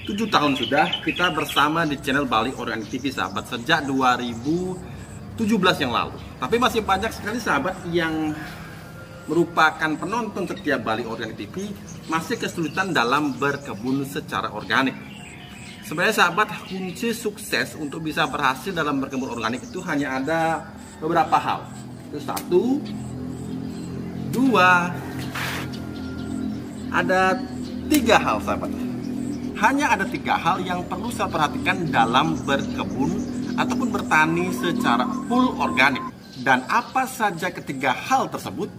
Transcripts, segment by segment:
7 tahun sudah kita bersama di channel Bali Organik TV sahabat, sejak 2017 yang lalu. Tapi masih banyak sekali sahabat yang merupakan penonton setiap Bali Organik TV masih kesulitan dalam berkebun secara organik. Sebenarnya sahabat, kunci sukses untuk bisa berhasil dalam berkebun organik itu hanya ada beberapa hal. Itu 1, 2, ada 3 hal sahabat. Hanya ada 3 hal yang perlu saya perhatikan dalam berkebun ataupun bertani secara full organik. Dan apa saja ketiga hal tersebut?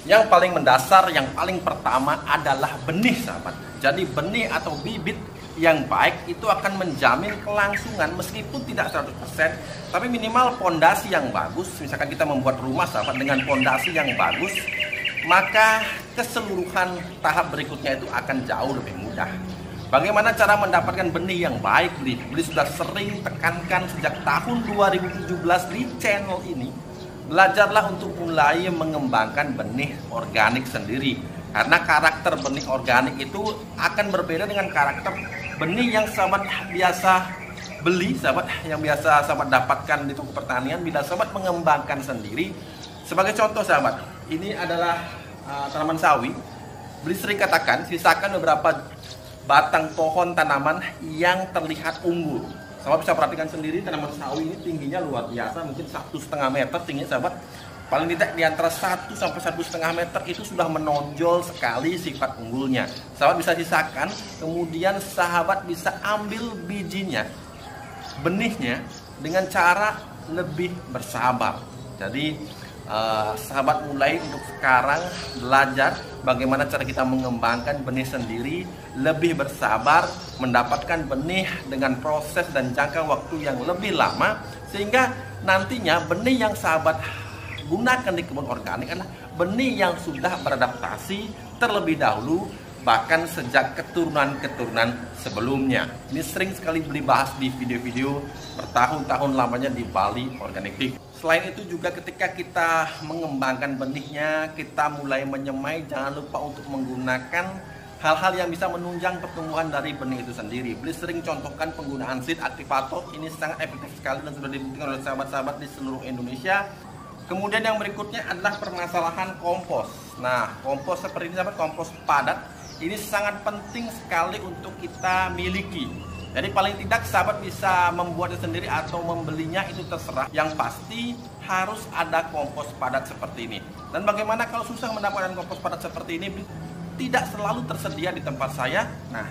Yang paling mendasar, yang paling pertama adalah benih sahabat. Jadi benih atau bibit yang baik itu akan menjamin kelangsungan meskipun tidak 100%, tapi minimal pondasi yang bagus. Misalkan kita membuat rumah sahabat dengan pondasi yang bagus, maka keseluruhan tahap berikutnya itu akan jauh lebih mudah. Bagaimana cara mendapatkan benih yang baik? Beli sudah sering tekankan sejak tahun 2017 di channel ini. Belajarlah untuk mulai mengembangkan benih organik sendiri. Karena karakter benih organik itu akan berbeda dengan karakter benih yang sahabat biasa beli, sahabat yang biasa sahabat dapatkan di toko pertanian. Bila sahabat mengembangkan sendiri, sebagai contoh sahabat, ini adalah tanaman sawi. Beli sering katakan, sisakan beberapa batang pohon tanaman yang terlihat unggul. Sahabat bisa perhatikan sendiri, tanaman sawi ini tingginya luar biasa, mungkin 1,5 meter tingginya sahabat. Paling tidak di antara 1 sampai 1,5 meter itu sudah menonjol sekali sifat unggulnya. Sahabat bisa sisakan, kemudian sahabat bisa ambil bijinya, benihnya dengan cara lebih bersabar. Jadi sahabat mulai untuk sekarang belajar bagaimana cara kita mengembangkan benih sendiri, lebih bersabar, mendapatkan benih dengan proses dan jangka waktu yang lebih lama, sehingga nantinya benih yang sahabat gunakan di kebun organik adalah benih yang sudah beradaptasi terlebih dahulu, bahkan sejak keturunan-keturunan sebelumnya. Ini sering sekali beli bahas di video-video bertahun-tahun lamanya di Bali Organik TV. Selain itu juga ketika kita mengembangkan benihnya, kita mulai menyemai, jangan lupa untuk menggunakan hal-hal yang bisa menunjang pertumbuhan dari benih itu sendiri. Beli sering contohkan penggunaan seed activator, ini sangat efektif sekali dan sudah dibuktikan oleh sahabat-sahabat di seluruh Indonesia. Kemudian yang berikutnya adalah permasalahan kompos. Nah, kompos seperti ini sahabat, kompos padat, ini sangat penting sekali untuk kita miliki. Jadi paling tidak sahabat bisa membuatnya sendiri atau membelinya, itu terserah. Yang pasti harus ada kompos padat seperti ini. Dan bagaimana kalau susah mendapatkan kompos padat seperti ini? Tidak selalu tersedia di tempat saya. Nah,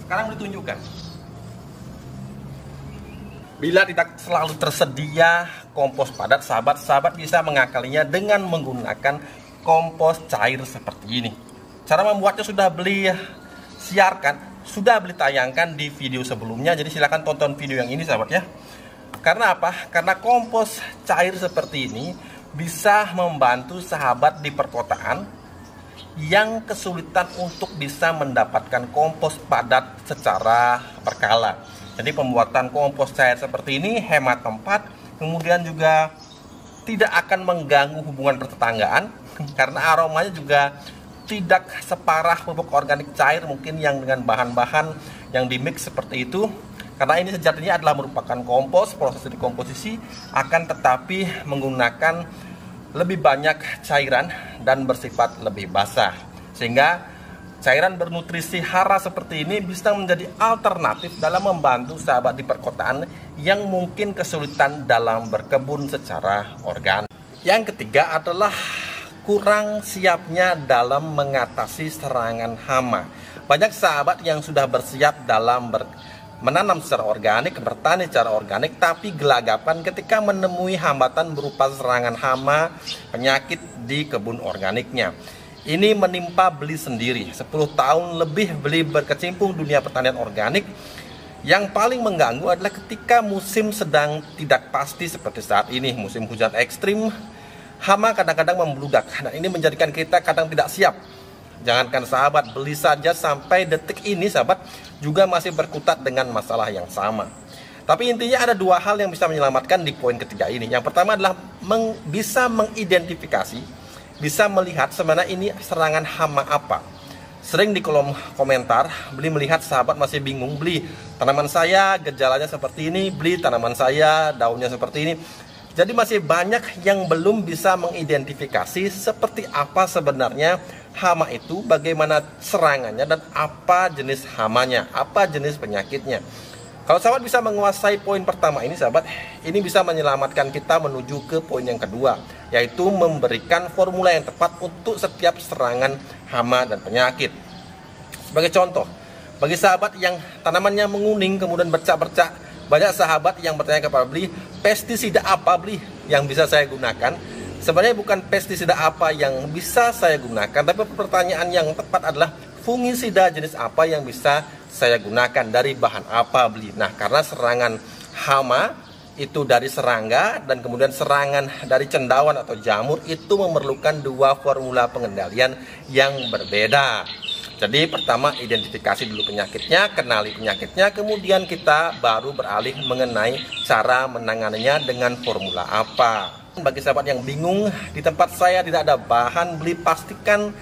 sekarang ditunjukkan. Bila tidak selalu tersedia kompos padat, sahabat bisa mengakalinya dengan menggunakan kompos cair seperti ini. Cara membuatnya sudah beli tayangkan di video sebelumnya, jadi silahkan tonton video yang ini sahabat ya. Karena apa? Karena kompos cair seperti ini bisa membantu sahabat di perkotaan yang kesulitan untuk bisa mendapatkan kompos padat secara berkala. Jadi pembuatan kompos cair seperti ini hemat tempat, kemudian juga tidak akan mengganggu hubungan pertetanggaan karena aromanya juga tidak separah pupuk organik cair mungkin yang dengan bahan-bahan yang dimix seperti itu. Karena ini sejatinya adalah merupakan kompos, proses dekomposisi akan tetapi menggunakan lebih banyak cairan dan bersifat lebih basah. Sehingga cairan bernutrisi hara seperti ini bisa menjadi alternatif dalam membantu sahabat di perkotaan yang mungkin kesulitan dalam berkebun secara organik. Yang ketiga adalah kurang siapnya dalam mengatasi serangan hama. Banyak sahabat yang sudah bersiap dalam menanam secara organik, bertani secara organik, tapi gelagapan ketika menemui hambatan berupa serangan hama, penyakit di kebun organiknya. Ini menimpa beli sendiri. 10 tahun lebih beli berkecimpung dunia pertanian organik. Yang paling mengganggu adalah ketika musim sedang tidak pasti seperti saat ini, musim hujan ekstrim, hama kadang-kadang membludak. Dan ini menjadikan kita kadang tidak siap. Jangankan sahabat beli saja, sampai detik ini sahabat juga masih berkutat dengan masalah yang sama. Tapi intinya ada 2 hal yang bisa menyelamatkan di poin ketiga ini. Yang pertama adalah bisa mengidentifikasi, bisa melihat sebenarnya ini serangan hama apa. Sering di kolom komentar, beli melihat sahabat masih bingung, beli tanaman saya gejalanya seperti ini, beli tanaman saya daunnya seperti ini. Jadi masih banyak yang belum bisa mengidentifikasi seperti apa sebenarnya hama itu, bagaimana serangannya, dan apa jenis hamanya, apa jenis penyakitnya. Kalau sahabat bisa menguasai poin pertama ini, sahabat, ini bisa menyelamatkan kita menuju ke poin yang kedua, yaitu memberikan formula yang tepat untuk setiap serangan hama dan penyakit. Sebagai contoh, bagi sahabat yang tanamannya menguning kemudian bercak-bercak, banyak sahabat yang bertanya kepada beli, pestisida apa beli yang bisa saya gunakan? Sebenarnya bukan pestisida apa yang bisa saya gunakan, tapi pertanyaan yang tepat adalah fungisida jenis apa yang bisa saya gunakan, dari bahan apa beli. Nah, karena serangan hama itu dari serangga dan kemudian serangan dari cendawan atau jamur itu memerlukan dua formula pengendalian yang berbeda. Jadi pertama identifikasi dulu penyakitnya, kenali penyakitnya, kemudian kita baru beralih mengenai cara menanganinya dengan formula apa. Bagi sahabat yang bingung, di tempat saya tidak ada bahan beli, pastikan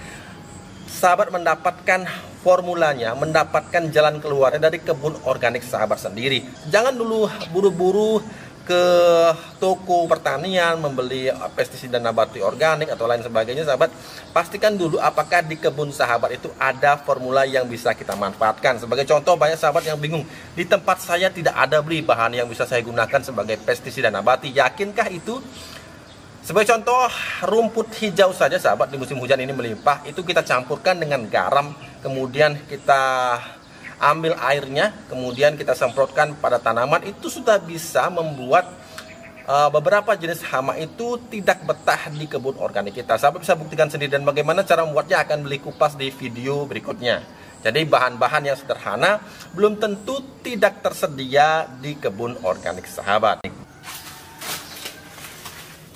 sahabat mendapatkan formulanya, mendapatkan jalan keluarnya dari kebun organik sahabat sendiri. Jangan dulu buru-buru ke toko pertanian membeli pestisida nabati organik atau lain sebagainya, sahabat. Pastikan dulu apakah di kebun sahabat itu ada formula yang bisa kita manfaatkan. Sebagai contoh, banyak sahabat yang bingung, di tempat saya tidak ada beli bahan yang bisa saya gunakan sebagai pestisida nabati. Yakinkah itu? Sebagai contoh, rumput hijau saja, sahabat, di musim hujan ini melimpah, itu kita campurkan dengan garam, kemudian kita ambil airnya, kemudian kita semprotkan pada tanaman, itu sudah bisa membuat beberapa jenis hama itu tidak betah di kebun organik kita. Sahabat bisa buktikan sendiri, dan bagaimana cara membuatnya akan beli kupas di video berikutnya. Jadi bahan-bahan yang sederhana belum tentu tidak tersedia di kebun organik sahabat.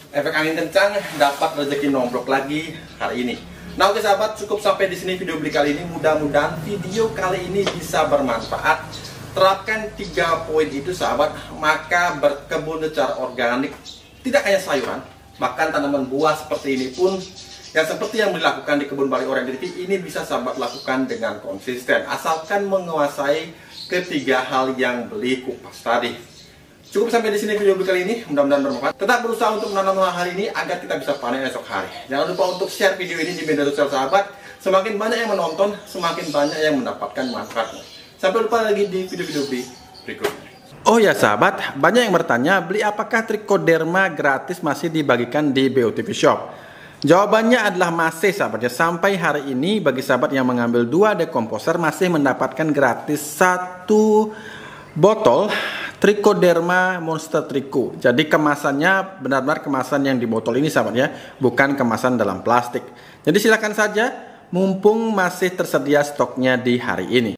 Efek angin kencang dapat rezeki nomplok lagi hari ini. Nah, oke sahabat, cukup sampai di sini video beli kali ini. Mudah-mudahan video kali ini bisa bermanfaat. Terapkan 3 poin itu, sahabat, maka berkebun secara organik tidak hanya sayuran, bahkan tanaman buah seperti ini pun yang seperti yang dilakukan di kebun Bali Oriental TV ini bisa sahabat lakukan dengan konsisten, asalkan menguasai ketiga hal yang beli kupas tadi. Cukup sampai di sini video kali ini, mudah-mudahan bermanfaat. Tetap berusaha untuk menanam hari ini agar kita bisa panen esok hari. Jangan lupa untuk share video ini di media sosial sahabat. Semakin banyak yang menonton, semakin banyak yang mendapatkan manfaatnya. Sampai jumpa lagi di video-video berikutnya. Oh ya sahabat, banyak yang bertanya, beli apakah trichoderma gratis masih dibagikan di BOTV Shop? Jawabannya adalah masih, sahabat ya. Sampai hari ini bagi sahabat yang mengambil 2 dekomposer masih mendapatkan gratis 1 botol Trichoderma Monster Tricho. Jadi kemasannya benar-benar kemasan yang di botol ini, sahabat ya, bukan kemasan dalam plastik. Jadi silakan saja, mumpung masih tersedia stoknya di hari ini.